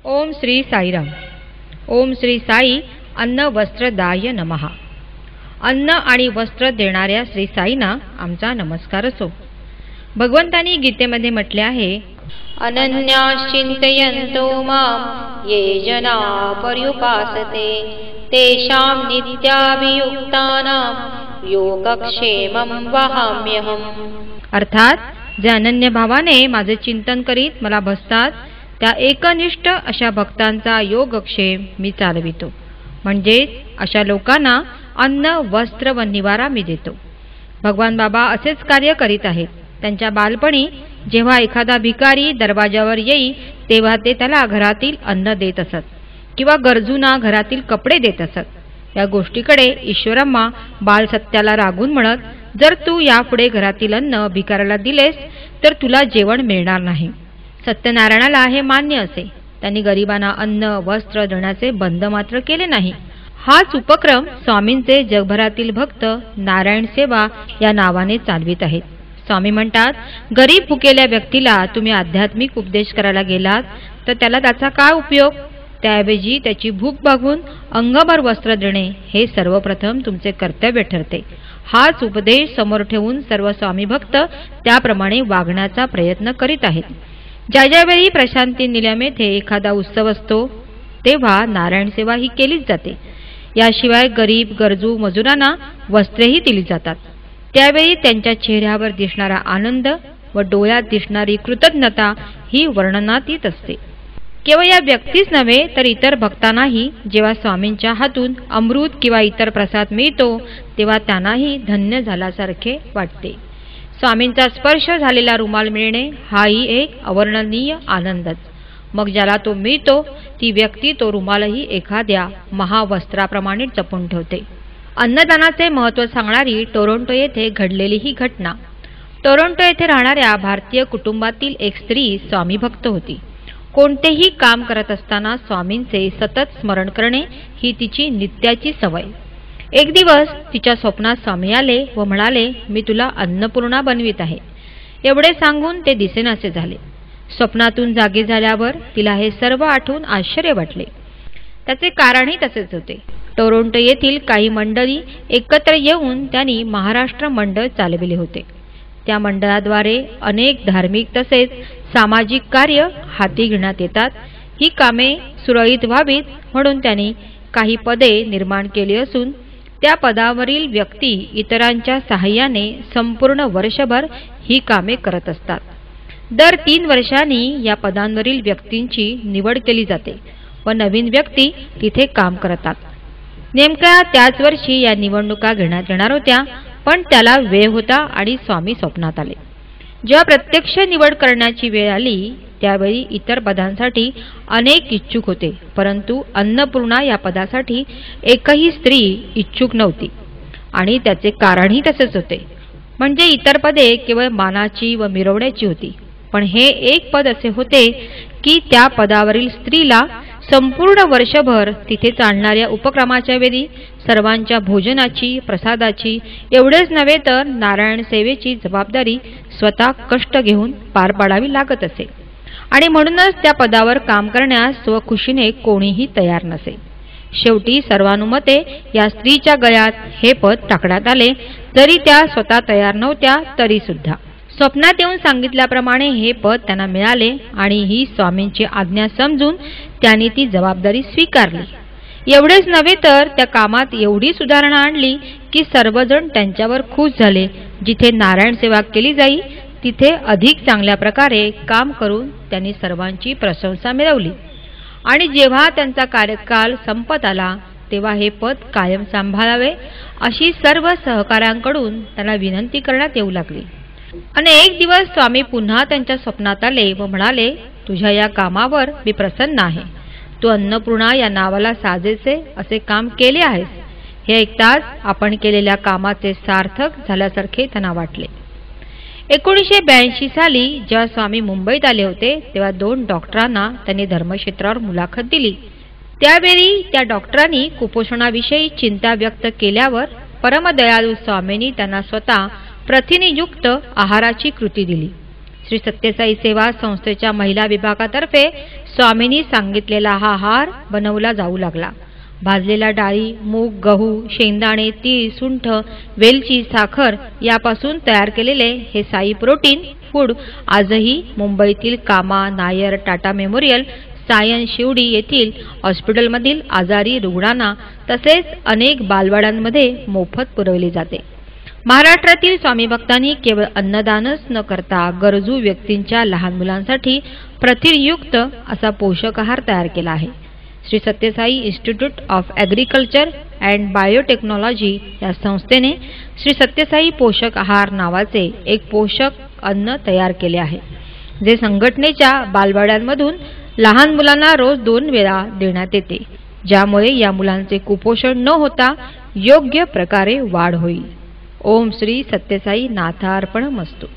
ओम श्री साईराम. ओम श्री साई अन्न वस्त्रदाय नमः. अन्न आणि वस्त्र देणाऱ्या श्री साईंना आमचा नमस्कार असो. भगवंतांनी गीतेमध्ये म्हटले आहे, अनन्याश्चिंतयन्तो मां ये जना पर्युपासते तेषां नित्याभियुक्तानां योगक्षेमं वहाम्यहम्. अर्थात जे अनन्य भावाने माझे चिंतन करीत मला भजतात त्या एकनिष्ठ अशा भक्तांचा योगक्षेम मी चालवितो. म्हणजेच अशा लोकांना अन्न वस्त्र व निवारा मी देतो. भगवान बाबा असेच कार्य करीत आहेत. त्यांच्या बालपणी जेव्हा एखादा भिकारी दरवाजावर येई तेव्हा ते त्याला घरातील अन्न देत असत किंवा गरजूंना घरातील कपडे देत असत. या गोष्टीकडे ईश्वरम्मा बालसत्याला रागून म्हणत, जर तू यापुढे घरातील अन्न भिकाऱ्याला दिलेस तर तुला जेवण मिळणार नाही. सत्यनारायणाला हे मान्य असे. त्यांनी गरिबांना अन्न वस्त्र देण्याचे बंद मात्र केले नाही. हाच उपक्रम स्वामींचे जगभरातील भक्त नारायण सेवा या नावाने चालवित आहेत. स्वामी म्हणतात, गरीब भुकेल्या व्यक्तीला तुम्ही आध्यात्मिक उपदेश करायला गेलात तर त्याला त्याचा काय उपयोग? त्याऐवजी त्याची भूक भागून अंगभर वस्त्र देणे हे सर्वप्रथम तुमचे कर्तव्य ठरते. हाच उपदेश समोर ठेवून सर्व स्वामी भक्त त्याप्रमाणे वागण्याचा प्रयत्न करीत आहेत. ज्या ज्यावेळी प्रशांती निलम येथे एखादा उत्सव असतो तेव्हा नारायण सेवा ही केलीच जाते. याशिवाय गरीब गरजू मजुरांना वस्त्रेही दिली जातात. त्यावेळी त्यांच्या चेहऱ्यावर दिसणारा आनंद व डोळ्यात दिसणारी कृतज्ञता ही वर्णनातीत असते. केवळ या व्यक्तीच नव्हे तर इतर भक्तांनाही जेव्हा स्वामींच्या हातून अमृत किंवा इतर प्रसाद मिळतो तेव्हा त्यांनाही धन्य झाल्यासारखे वाटते. स्वामींचा स्पर्श झालेला रुमाल मिळणे हाही एक अवर्णनीय आनंदच. मग ज्याला तो मिळतो ती व्यक्ती तो रुमालही एखाद्या महावस्त्राप्रमाणे जपून ठेवते. अन्नदानाचे महत्त्व सांगणारी टोरंटो येथे घडलेली ही घटना. टोरंटो येथे राहणाऱ्या भारतीय कुटुंबातील एक स्त्री स्वामी भक्त होती. कोणतेही काम करत असताना स्वामींचे सतत स्मरण करणे ही तिची नित्याची सवय. एक दिवस तिच्या स्वप्नात स्वामी आले व म्हणाले, मी तुला अन्नपूर्णा बनवित आहे. एवढे सांगून ते दिसेनासे झाले. स्वप्नातून जागे झाल्यावर तिला हे सर्व आठवून आश्चर्य वाटले. त्याचे कारणही तसेच होते. टोरंटो येथील काही मंडळी एकत्र येऊन त्यांनी महाराष्ट्र मंडळ चालविले होते. त्या मंडळाद्वारे अनेक धार्मिक तसेच सामाजिक कार्य हाती घेण्यात येतात. ही कामे सुरळीत व्हावीत म्हणून त्यांनी काही पदे निर्माण केली असून त्या पदावरील व्यक्ती इतरांच्या सहाय्याने संपूर्ण वर्षभर ही कामे करत असतात. दर 3 वर्षांनी या पदांवरील व्यक्तींची निवड केली जाते व नवीन व्यक्ती तिथे काम करतात. नेमक्या त्याच वर्षी या निवडणुका घेण्यात येणार होत्या, पण त्याला वेळ होता आणि स्वामी स्वप्नात आले. जेव्हा प्रत्यक्ष निवड करण्याची वेळ आली त्यावेळी इतर पदांसाठी अनेक इच्छुक होते, परंतु अन्नपूर्णा या पदासाठी एकही स्त्री इच्छुक नव्हती. आणि त्याचे कारणही तसेच होते. म्हणजे इतर पदे केवळ मानाची व मिरवण्याची होती, पण हे एक पद असे होते की त्या पदावरील स्त्रीला संपूर्ण वर्षभर तिथे चालणाऱ्या उपक्रमाच्या वेळी सर्वांच्या भोजनाची प्रसादाची एवढेच नव्हे तर नारायण सेवेची जबाबदारी स्वतः कष्ट घेऊन पार पाडावी लागत असे. आणि म्हणूनच त्या पदावर काम करण्यास स्वखुशीने कोणीही तयार नसे. शेवटी सर्वानुमते या स्त्रीच्या गळ्यात हे पद टाकण्यात आले. जरी त्या स्वतः तयार नव्हत्या तरी सुद्धा स्वप्नात येऊन सांगितल्याप्रमाणे हे पद त्यांना मिळाले आणि ही स्वामींची आज्ञा समजून त्यांनी ती जबाबदारी स्वीकारली. एवढेच नव्हे तर त्या कामात एवढी सुधारणा आणली की सर्वजण त्यांच्यावर खुश झाले. जिथे नारायण सेवा केली जाई तिथे अधिक चांगल्या प्रकारे काम करून त्यांनी सर्वांची प्रशंसा मिळवली. आणि जेव्हा त्यांचा कार्यकाल संपत आला तेव्हा हे पद कायम सांभाळावे अशी सर्व सहकाऱ्यांकडून त्यांना विनंती करण्यात येऊ लागली. आणि एक दिवस स्वामी पुन्हा त्यांच्या स्वप्नात आले व म्हणाले, तुझ्या या कामावर मी प्रसन्न आहे. तू अन्नपूर्णा या नावाला साजेसे असे काम केले आहेस. हे ऐकताच आपण केलेल्या कामाचे सार्थक झाल्यासारखे त्यांना वाटले. 1982 साली जेव्हा स्वामी मुंबईत आले होते तेव्हा 2 डॉक्टरांना त्यांनी धर्मक्षेत्रावर मुलाखत दिली. त्यावेळी त्या डॉक्टरांनी कुपोषणाविषयी चिंता व्यक्त केल्यावर परमदयाळू स्वामींनी त्यांना स्वतः प्रथिनयुक्त आहाराची कृती दिली. श्री सत्यसाई सेवा संस्थेच्या महिला विभागातर्फे स्वामींनी सांगितलेला हा हार बनवला जाऊ लागला. भाजलेल्या डाळी, मूग, गहू, शेंगदाणे, तीळ, सुंठ, वेलची, साखर यापासून तयार केलेले हे साई प्रोटीन फूड आजही मुंबईतील कामा, नायर, टाटा मेमोरियल, सायन शिवडी येथील हॉस्पिटलमधील आजारी रुग्णांना तसेच अनेक बालवाड्यांमध्ये मोफत पुरवले जाते. महाराष्ट्रातील स्वामी भक्तांनी केवळ अन्नदानच न करता गरजू व्यक्तींच्या लहान मुलांसाठी प्रथिनयुक्त असा पोषक आहार तयार केला आहे. Shri Sathya Sai institute of agriculture and biotechnology या संस्थेने श्री सत्यसाई पोषक आहार नावाचे एक पोषक अन्न तयार केले आहे, जे संघटनेच्या बालवाड्यांमधून लहान मुलांना रोज 2 वेळा देण्यात येते, ज्यामुळे या मुलांचे कुपोषण न होता योग्य प्रकारे वाढ होईल. ओम श्री सत्यसाई नाथार्पणमस्तु.